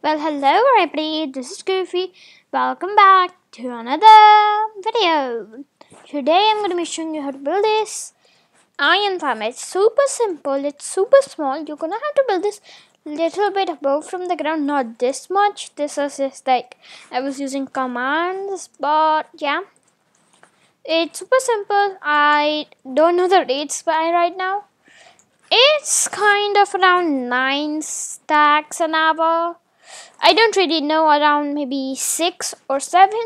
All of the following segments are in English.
Well, hello everybody, this is Goofy. Welcome back to another video. Today I'm going to be showing you how to build this iron farm. It's super simple, it's super small. You're going to have to build this little bit above from the ground, not this much. This is just like I was using commands, but yeah. It's super simple. I don't know the rates by right now. It's kind of around 9 stacks an hour. I don't really know, around maybe 6 or 7.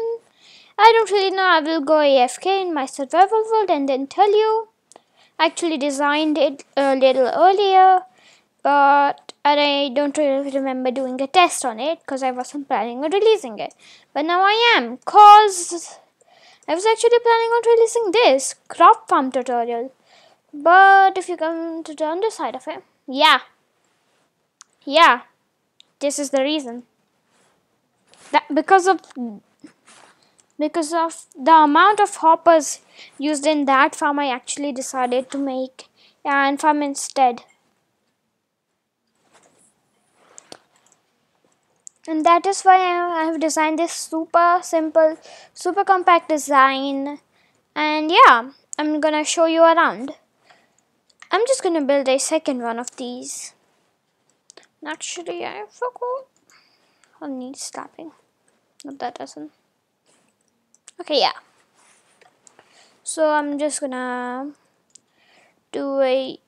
I don't really know. I will go AFK in my survival world and then tell you. I actually designed it a little earlier, but I don't really remember doing a test on it because I wasn't planning on releasing it. But now I am, because I was actually planning on releasing this crop farm tutorial. But if you come to the underside of it, yeah, this is the reason. That because of the amount of hoppers used in that farm, I actually decided to make an farm instead. And that is why I have designed this super simple, super compact design. And yeah, I'm gonna show you around. I'm just gonna build a second one of these. Actually, I forgot. I'll need slapping. No, that doesn't. Okay, yeah. So I'm just gonna do a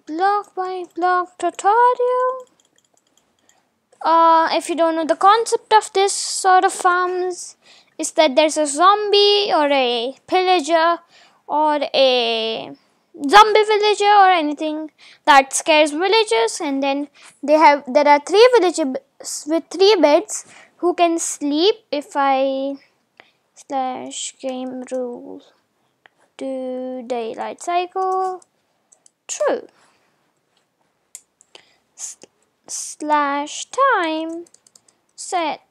block by block tutorial. If you don't know, the concept of this sort of farms is that there's a zombie or a pillager or a zombie villager or anything that scares villagers, and then there are 3 villagers with 3 beds who can sleep. If I / game rule do daylight cycle true / time set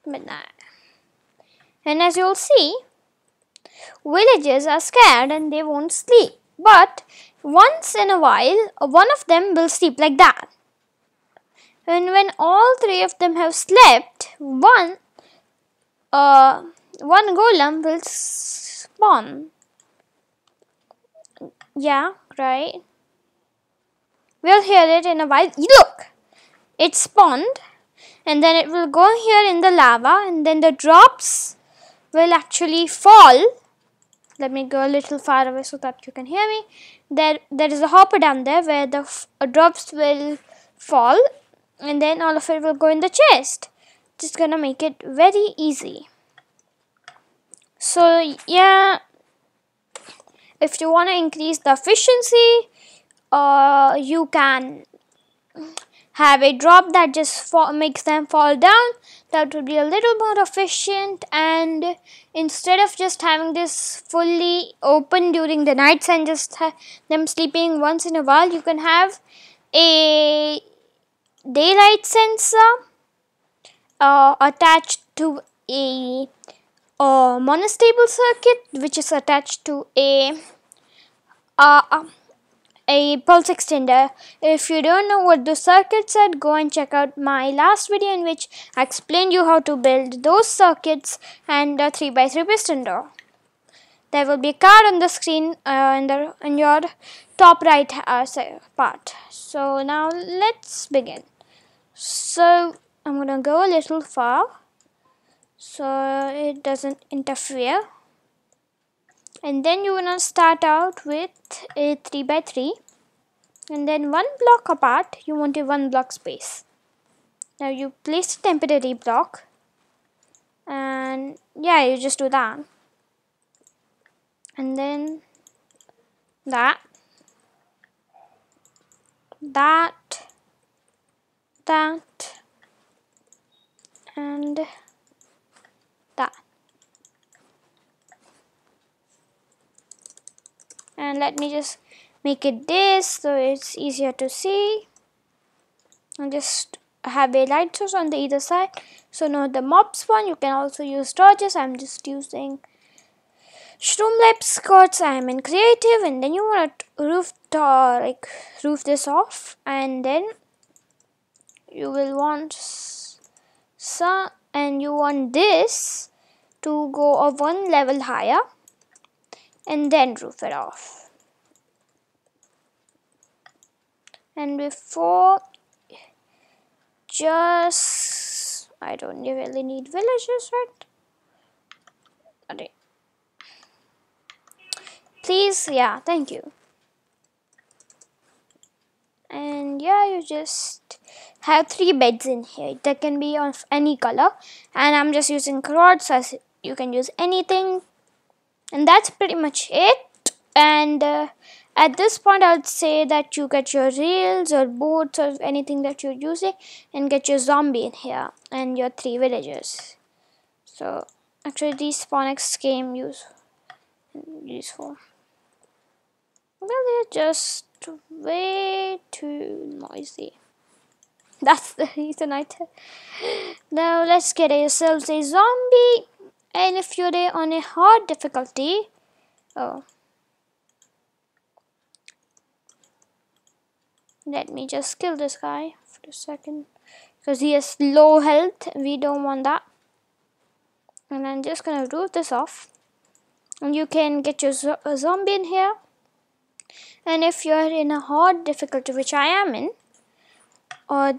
midnight. And as you'll see, villagers are scared and they won't sleep. But once in a while, one of them will sleep like that. And when all 3 of them have slept, one golem will spawn. Yeah, right. We'll hear it in a while. Look! It spawned, and then it will go here in the lava, and then the drops will actually fall. Let me go a little far away so that you can hear me. There is a hopper down there where the drops will fall, and then all of it will go in the chest. Just gonna make it very easy. So yeah, if you want to increase the efficiency, you can have a drop that just makes them fall down. That would be a little more efficient, and instead of just having this fully open during the nights and just them sleeping once in a while, you can have a daylight sensor attached to a monostable circuit, which is attached to a pulse extender. If you don't know what the circuits are, go and check out my last video in which I explained you how to build those circuits and a 3x3 piston door. There will be a card on the screen in your top right part. So now let's begin. So I'm gonna go a little far so it doesn't interfere. And then you wanna start out with a 3x3, and then 1 block apart you want a 1 block space. Now you place a temporary block, and yeah, you just do that, and then that, and that. And let me just make it this so it's easier to see, and just have a light source on the either side. So now the mob spawn, you can also use torches. I'm just using Shroomlabs cards. I'm in creative, and then you want to roof this off, and then you will want some, and you want this to go a one level higher, and then roof it off. And before, just, I don't really need villagers, right? Okay. Please, yeah, thank you. And yeah, you just have 3 beds in here. That can be of any color, and I'm just using rods, as you can use anything. And that's pretty much it. And at this point, I would say that you get your rails or boats or anything that you're using, and get your zombie in here and your 3 villagers. So actually, these Spawnex came useful. Well, they're just way too noisy. That's the reason I tell. Now let's get ourselves a zombie. And if you're on a hard difficulty, oh, let me just kill this guy for a second, because he has low health. We don't want that. And I'm just gonna roof this off. And you can get your zombie in here. And if you're in a hard difficulty, which I am in, or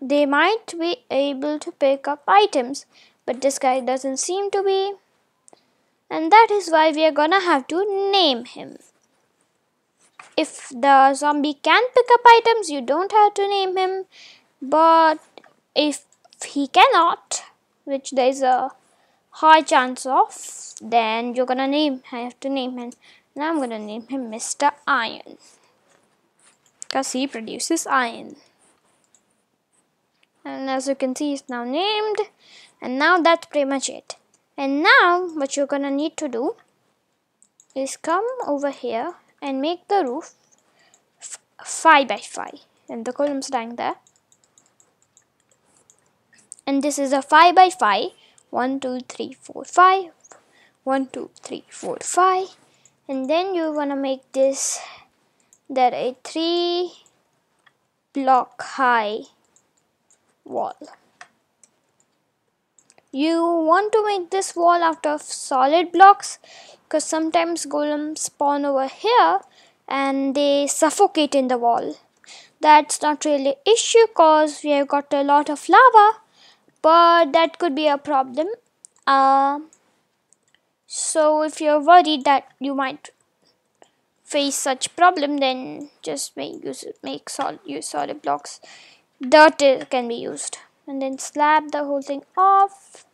they might be able to pick up items, but this guy doesn't seem to be, and that is why we are gonna have to name him. If the zombie can pick up items, you don't have to name him, but if he cannot, which there is a high chance of, then you're gonna have to name him. And I'm gonna name him Mr. Iron, because he produces iron. And as you can see, he's now named. And now that's pretty much it. And now what you're gonna need to do is come over here and make the roof 5 by 5. And the columns lying there. And this is a 5 by 5. 1, 2, 3, 4, 5. 1, 2, 3, 4, 5. And then you're gonna make this that a 3 block high wall. You want to make this wall out of solid blocks, because sometimes golems spawn over here and they suffocate in the wall. That's not really an issue because we have got a lot of lava, but that could be a problem. So if you're worried that you might face such problem, then just use solid blocks. Dirt can be used, and then slab the whole thing off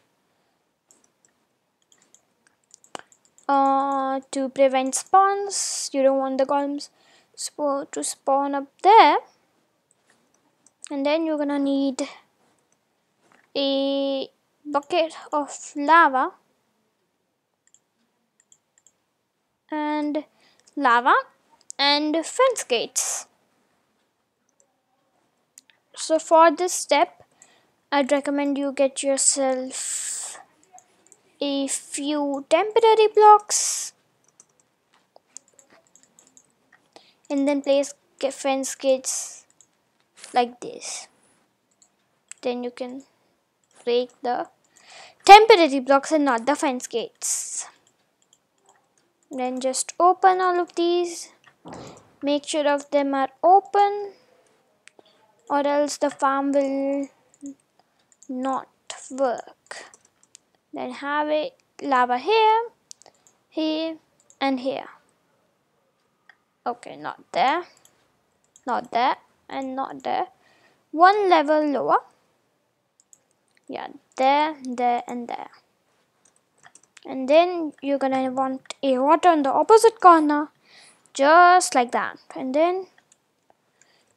to prevent spawns. You don't want the golems to spawn up there. And then you're gonna need a bucket of lava and fence gates. So for this step, I'd recommend you get yourself a few temporary blocks and then place fence gates like this. Then you can break the temporary blocks and not the fence gates. Then just open all of these. Make sure of them are open, or else the farm will not work. Then have a lava here, here, and here. Okay, not there, and not there. One level lower. Yeah, there, there, and there. And then you're gonna want a water on the opposite corner, just like that. And then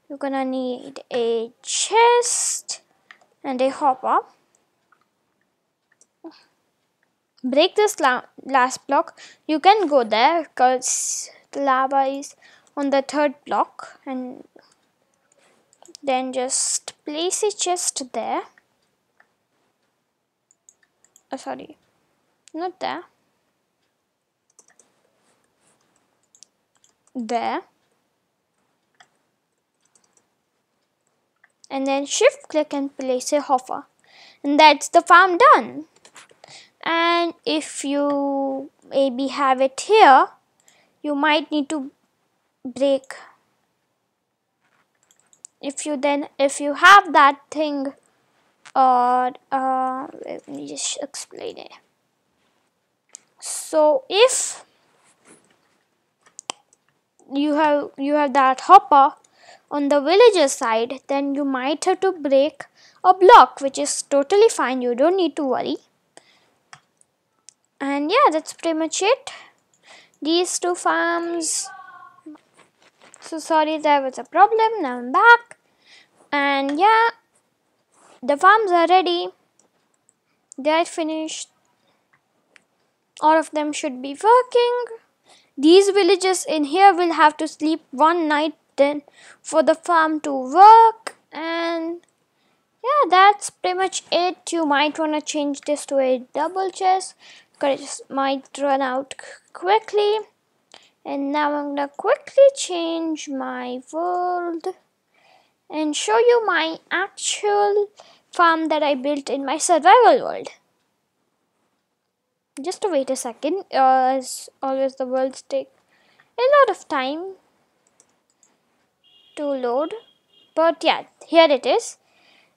you're gonna need a chest and a hopper. Break this last block. You can go there because the lava is on the 3rd block, and then just place a chest there. Oh, sorry, not there. There. and then shift click and place a hover, and that's the farm done. And if you maybe have it here, you might need to break. If you have that thing, let me just explain it. So if you have that hopper on the villager side, then you might have to break a block, which is totally fine. You don't need to worry. And yeah, that's pretty much it. These two farms. So sorry, there was a problem. Now I'm back. And yeah, the farms are ready. They are finished. All of them should be working. These villagers in here will have to sleep one night then for the farm to work. And yeah, that's pretty much it. You might want to change this to a double chest because it might run out quickly. And now I'm gonna quickly change my world and show you my actual farm that I built in my survival world. Just wait a second, as always the worlds take a lot of time to load. But yeah, here it is.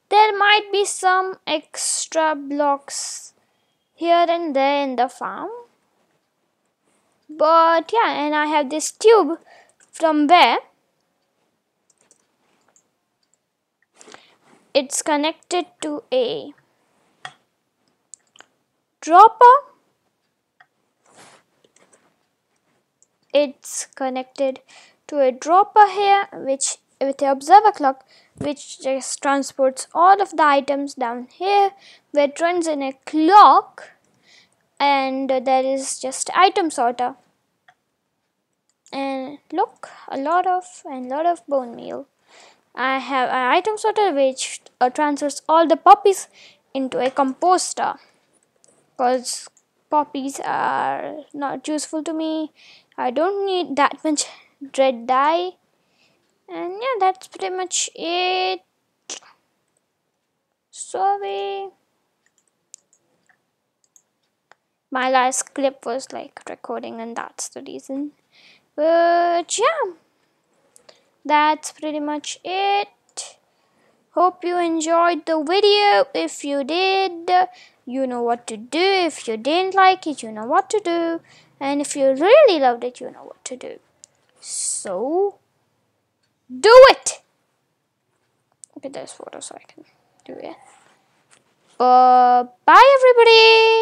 There might be some extra blocks here and there in the farm. But yeah, and I have this tube from where it's connected to a dropper. It's connected to a dropper here, which with the observer clock, which just transports all of the items down here, where it runs in a clock, and there is just item sorter. And look, a lot of bone meal. I have an item sorter which transfers all the poppies into a composter, because poppies are not useful to me. I don't need that much dread dye. And yeah, that's pretty much it. Sorry, my last clip was like recording, and that's the reason. But yeah, that's pretty much it. Hope you enjoyed the video. If you did, you know what to do. If you didn't like it, you know what to do. And if you really loved it, you know what to do. So do it. Okay, there's photo so I can do it. Bye everybody.